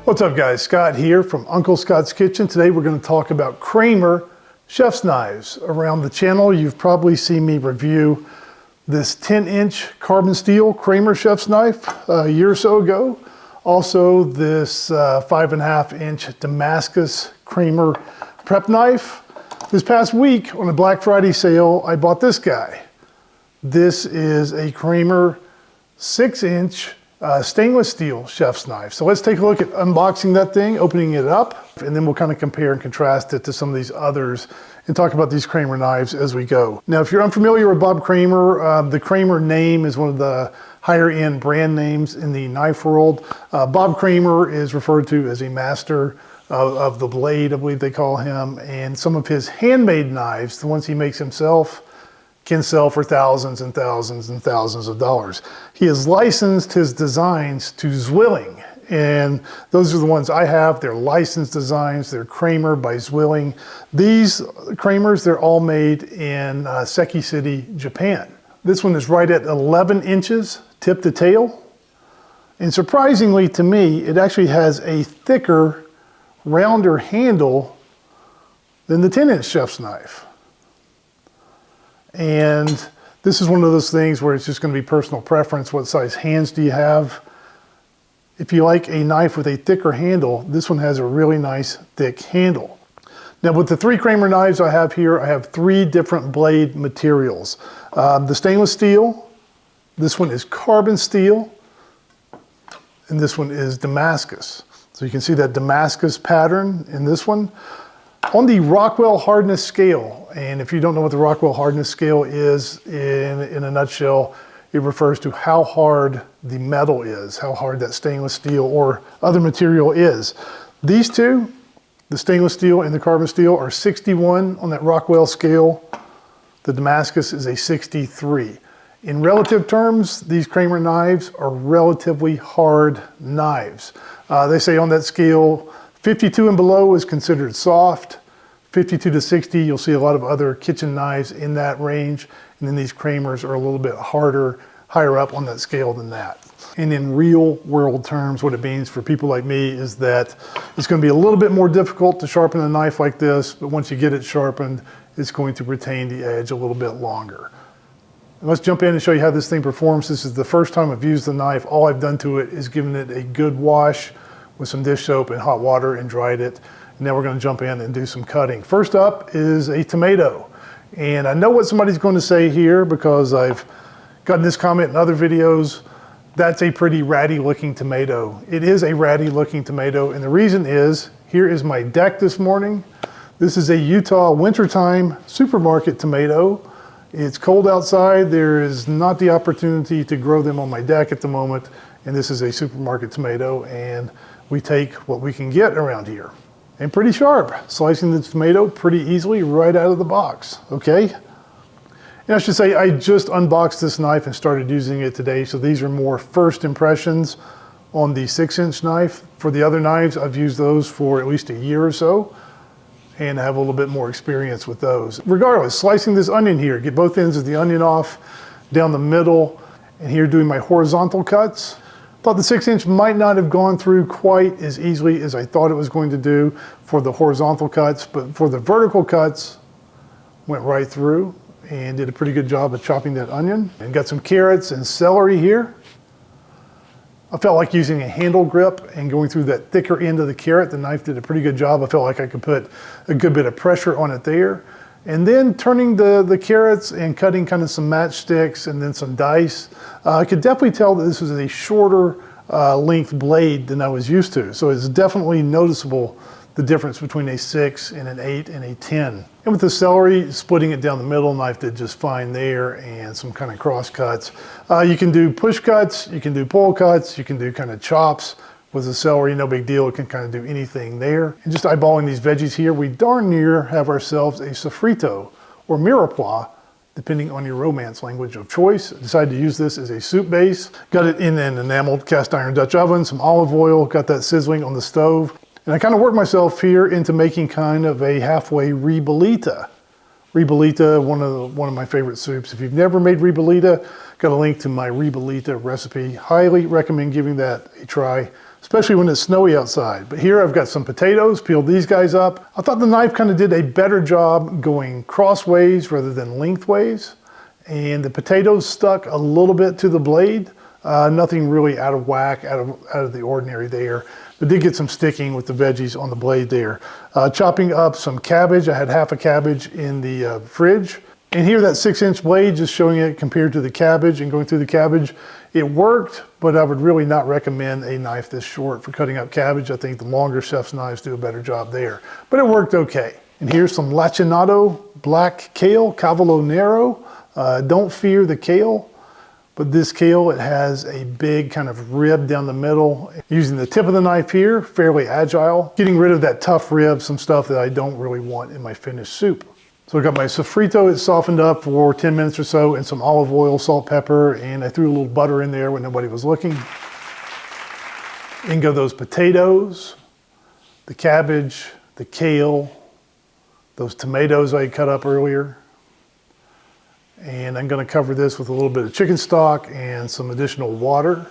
What's up guys, Scott here from Uncle Scott's Kitchen. Today we're going to talk about Kramer chef's knives. Around the channel you've probably seen me review this 10-inch carbon steel Kramer chef's knife a year or so ago. Also this 5.5-inch Damascus Kramer prep knife. This past week on a Black Friday sale I bought this guy. This is a Kramer 6-inch stainless steel chef's knife. So let's take a look at unboxing that thing, opening it up, and then we'll kind of compare and contrast it to some of these others and talk about these Kramer knives as we go. Now, if you're unfamiliar with Bob Kramer, the Kramer name is one of the higher end brand names in the knife world. Bob Kramer is referred to as a master of the blade, I believe they call him, and some of his handmade knives, the ones he makes himself, can sell for thousands and thousands and thousands of dollars. He has licensed his designs to Zwilling, and those are the ones I have. They're licensed designs. They're Kramer by Zwilling. These Kramers, they're all made in Seki City, Japan. This one is right at 11 inches tip to tail, and surprisingly to me, it actually has a thicker, rounder handle than the 10-inch chef's knife. And this is one of those things where it's just going to be personal preference. What size hands do you have? If you like a knife with a thicker handle, this one has a really nice thick handle. Now with the three Kramer knives I have here, I have three different blade materials. The stainless steel, this one is carbon steel, and this one is Damascus. So you can see that Damascus pattern in this one. On the Rockwell hardness scale, and if you don't know what the Rockwell hardness scale is, in a nutshell, it refers to how hard the metal is, how hard that stainless steel or other material is. These two, the stainless steel and the carbon steel, are 61 on that Rockwell scale. The Damascus is a 63. In relative terms, these Kramer knives are relatively hard knives. They say on that scale, 52 and below is considered soft. 52 to 60, you'll see a lot of other kitchen knives in that range. And then these Kramers are a little bit harder, higher up on that scale than that. And in real world terms, what it means for people like me is that it's going to be a little bit more difficult to sharpen a knife like this, but once you get it sharpened, it's going to retain the edge a little bit longer. And let's jump in and show you how this thing performs. This is the first time I've used the knife. All I've done to it is given it a good wash with some dish soap and hot water and dried it. And now we're going to jump in and do some cutting. First up is a tomato. And I know what somebody's going to say here because I've gotten this comment in other videos. That's a pretty ratty looking tomato. It is a ratty looking tomato. And the reason is, here is my deck this morning. This is a Utah wintertime supermarket tomato. It's cold outside. There is not the opportunity to grow them on my deck at the moment. And this is a supermarket tomato. And we take what we can get around here. And pretty sharp, slicing the tomato pretty easily right out of the box, okay? And I should say, I just unboxed this knife and started using it today, so these are more first impressions on the 6-inch knife. For the other knives, I've used those for at least a year or so, and I have a little bit more experience with those. Regardless, slicing this onion here, get both ends of the onion off, down the middle, and here doing my horizontal cuts. Thought the 6-inch might not have gone through quite as easily as I thought it was going to do for the horizontal cuts, but for the vertical cuts, went right through and did a pretty good job of chopping that onion. And got some carrots and celery here. I felt like using a handle grip and going through that thicker end of the carrot. The knife did a pretty good job. I felt like I could put a good bit of pressure on it there. And then turning the carrots and cutting kind of some matchsticks and then some dice. I could definitely tell that this was a shorter length blade than I was used to. So it's definitely noticeable the difference between a 6 and an 8 and a 10. And with the celery, splitting it down the middle, knife did just fine there, and some kind of cross cuts. You can do push cuts, you can do pull cuts, you can do kind of chops. With the celery, no big deal. It can kind of do anything there. And just eyeballing these veggies here, we darn near have ourselves a sofrito or mirepoix, depending on your Romance language of choice. I decided to use this as a soup base. Got it in an enameled cast iron Dutch oven, some olive oil, got that sizzling on the stove. And I kind of worked myself here into making kind of a halfway ribollita. Ribollita, one of my favorite soups. If you've never made ribollita, got a link to my ribollita recipe. Highly recommend giving that a try, especially when it's snowy outside. But here I've got some potatoes, peeled these guys up. I thought the knife kind of did a better job going crossways rather than lengthways. And the potatoes stuck a little bit to the blade. Nothing really out of whack, out of the ordinary there. But did get some sticking with the veggies on the blade there. Chopping up some cabbage. I had half a cabbage in the fridge. And here that 6-inch blade, just showing it compared to the cabbage and going through the cabbage. It worked, but I would really not recommend a knife this short for cutting up cabbage. I think the longer chef's knives do a better job there. But it worked okay. And here's some lacinato black kale, Cavallo Nero. Don't fear the kale. But this kale, it has a big kind of rib down the middle. Using the tip of the knife here, fairly agile. Getting rid of that tough rib, some stuff that I don't really want in my finished soup. So I got my sofrito, it's softened up for 10 minutes or so, and some olive oil, salt, pepper, and I threw a little butter in there when nobody was looking. In go those potatoes, the cabbage, the kale, those tomatoes I cut up earlier. And I'm going to cover this with a little bit of chicken stock and some additional water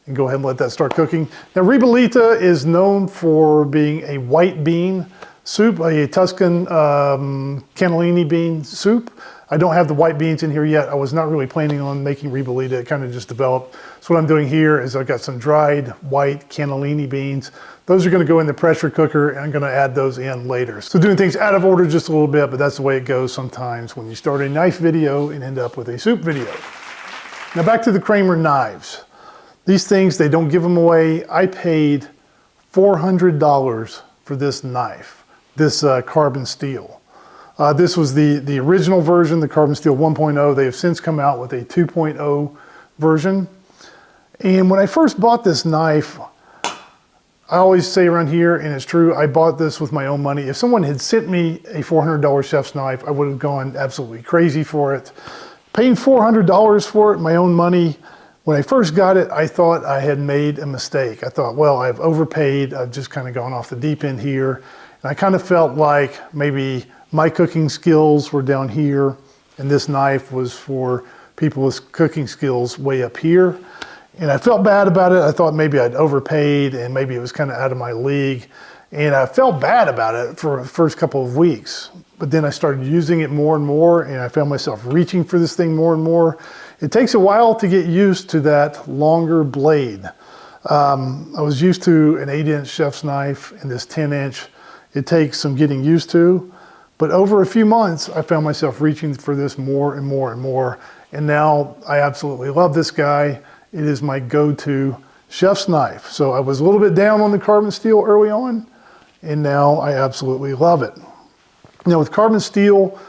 and go ahead and let that start cooking. Now, ribollita is known for being a white bean soup, a Tuscan cannellini bean soup. I don't have the white beans in here yet. I was not really planning on making ribollita. It kind of just developed. So what I'm doing here is I've got some dried white cannellini beans. Those are going to go in the pressure cooker, and I'm going to add those in later. So doing things out of order just a little bit, but that's the way it goes sometimes when you start a knife video and end up with a soup video. Now back to the Kramer knives. These things, they don't give them away. I paid $400 for this knife, this carbon steel. This was the original version, the carbon steel 1.0. They have since come out with a 2.0 version. And when I first bought this knife, I always say around here, and it's true, I bought this with my own money. If someone had sent me a $400 chef's knife, I would have gone absolutely crazy for it. Paying $400 for it, my own money, when I first got it, I thought I had made a mistake. I thought, well, I've overpaid. I've just kind of gone off the deep end here. And I kind of felt like maybe my cooking skills were down here, and this knife was for people with cooking skills way up here. And I felt bad about it. I thought maybe I'd overpaid and maybe it was kind of out of my league. And I felt bad about it for the first couple of weeks. But then I started using it more and more, and I found myself reaching for this thing more and more. It takes a while to get used to that longer blade. I was used to an 8-inch chef's knife and this 10-inch. It takes some getting used to. But over a few months, I found myself reaching for this more and more and more. And now I absolutely love this guy. It is my go-to chef's knife. So I was a little bit down on the carbon steel early on, and now I absolutely love it. Now with carbon steel,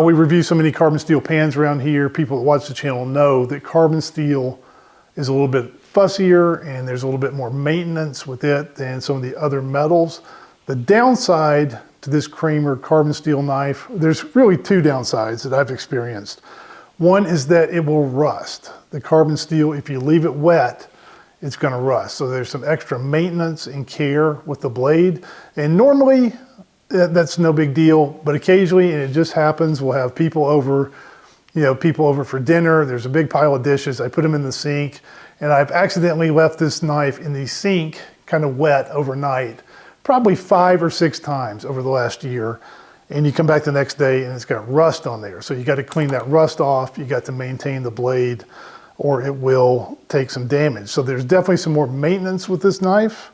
we review so many carbon steel pans around here. People that watch the channel know that carbon steel is a little bit fussier and there's a little bit more maintenance with it than some of the other metals. The downside to this Kramer carbon steel knife, there's really two downsides that I've experienced. One is that it will rust. The carbon steel, if you leave it wet, it's going to rust. So there's some extra maintenance and care with the blade. And normally that's no big deal, but occasionally, and it just happens, we'll have people over, people over for dinner. There's a big pile of dishes. I put them in the sink, and I've accidentally left this knife in the sink kind of wet overnight, probably 5 or 6 times over the last year. And you come back the next day and it's got rust on there. So you got to clean that rust off. You got to maintain the blade or it will take some damage. So there's definitely some more maintenance with this knife.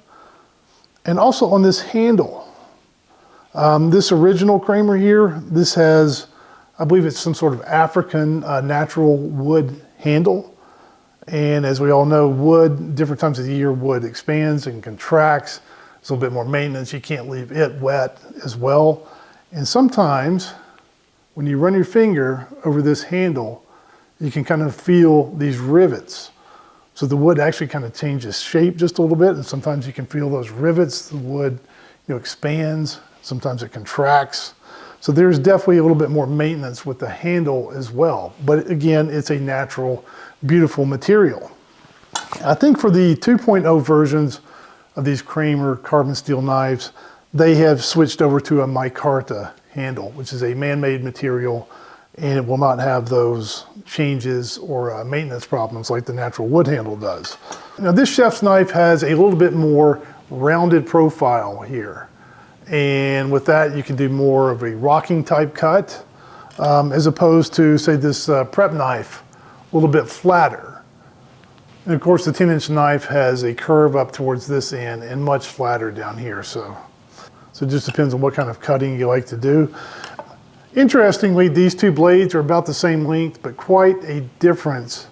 And also on this handle. This original Kramer here, this has, I believe it's some sort of African natural wood handle. And as we all know, wood, different times of the year, wood expands and contracts. It's a little bit more maintenance. You can't leave it wet as well. And sometimes when you run your finger over this handle, you can kind of feel these rivets. So the wood actually kind of changes shape just a little bit, and sometimes you can feel those rivets. The wood, expands. Sometimes it contracts. So there's definitely a little bit more maintenance with the handle as well. But again, it's a natural, beautiful material. I think for the 2.0 versions of these Kramer carbon steel knives, they have switched over to a micarta handle, which is a man-made material and it will not have those changes or maintenance problems like the natural wood handle does. Now this chef's knife has a little bit more rounded profile here. And with that, you can do more of a rocking type cut, as opposed to, say, this prep knife, a little bit flatter. And of course, the 10-inch knife has a curve up towards this end and much flatter down here. So it just depends on what kind of cutting you like to do. Interestingly, these two blades are about the same length, but quite a difference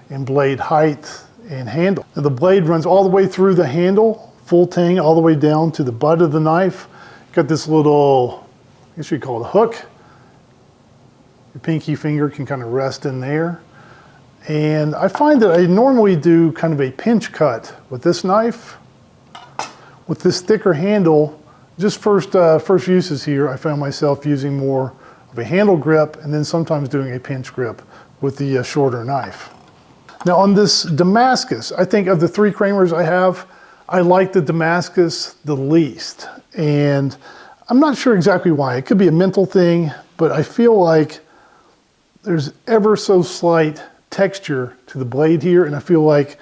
in blade height and handle. Now, the blade runs all the way through the handle, full tang, all the way down to the butt of the knife. Got this little, I guess you'd call it a hook. Your pinky finger can kind of rest in there. And I find that I normally do kind of a pinch cut with this knife. With this thicker handle, just first uses here, I found myself using more of a handle grip and then sometimes doing a pinch grip with the shorter knife. Now on this Damascus, I think of the three Kramers I have, I like the Damascus the least. And I'm not sure exactly why. It could be a mental thing, but I feel like there's ever so slight texture to the blade here, and I feel like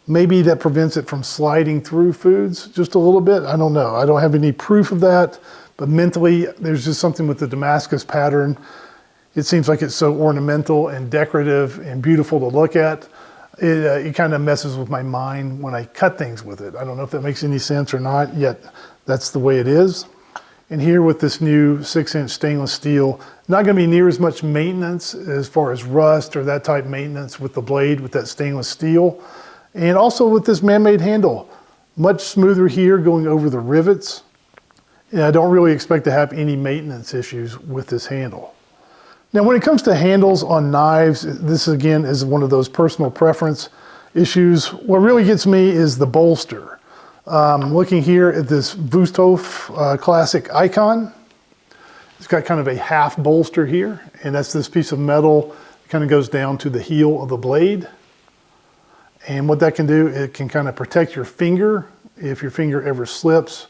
maybe that prevents it from sliding through foods just a little bit. I don't know. I don't have any proof of that, but mentally, there's just something with the Damascus pattern. It seems like it's so ornamental and decorative and beautiful to look at. It kind of messes with my mind when I cut things with it. I don't know if that makes any sense or not, yet that's the way it is. And here with this new 6-inch stainless steel, not going to be near as much maintenance as far as rust or that type maintenance with the blade with that stainless steel. And also with this man-made handle, much smoother here going over the rivets. And I don't really expect to have any maintenance issues with this handle. Now when it comes to handles on knives, this again is one of those personal preference issues. What really gets me is the bolster. Looking here at this Wusthof Classic Icon, it's got kind of a half bolster here, and that's this piece of metal that kind of goes down to the heel of the blade. And what that can do, it can kind of protect your finger if your finger ever slips.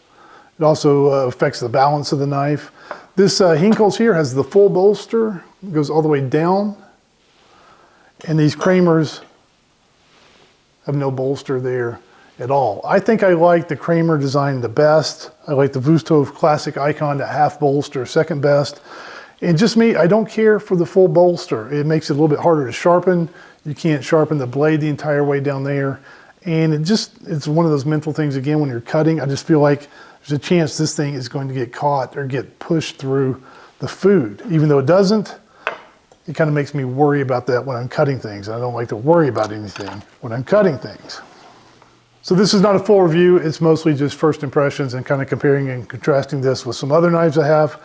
It also affects the balance of the knife. This Hinkles here has the full bolster, it goes all the way down, and these Kramers have no bolster there at all. I think I like the Kramer design the best. I like the Wusthof Classic Icon, the half bolster, second best. And just me, I don't care for the full bolster. It makes it a little bit harder to sharpen. You can't sharpen the blade the entire way down there. And it's one of those mental things again when you're cutting. I just feel like there's a chance this thing is going to get caught or get pushed through the food. Even though it doesn't, it kind of makes me worry about that when I'm cutting things. I don't like to worry about anything when I'm cutting things. So this is not a full review, it's mostly just first impressions and kind of comparing and contrasting this with some other knives I have.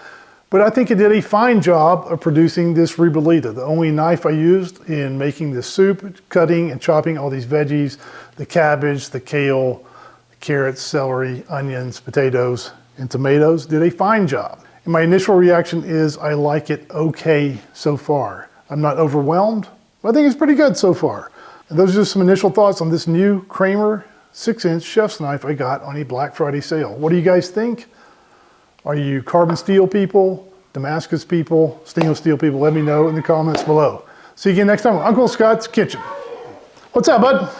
But I think it did a fine job of producing this Ribollita, the only knife I used in making this soup, cutting and chopping all these veggies, the cabbage, the kale, the carrots, celery, onions, potatoes, and tomatoes, did a fine job. And my initial reaction is I like it okay so far. I'm not overwhelmed, but I think it's pretty good so far. And those are just some initial thoughts on this new Kramer 6-inch chef's knife I got on a Black Friday sale. What do you guys think? Are you carbon steel people, Damascus people, stainless steel people? Let me know in the comments below. See you again next time on Uncle Scott's Kitchen. What's up, bud?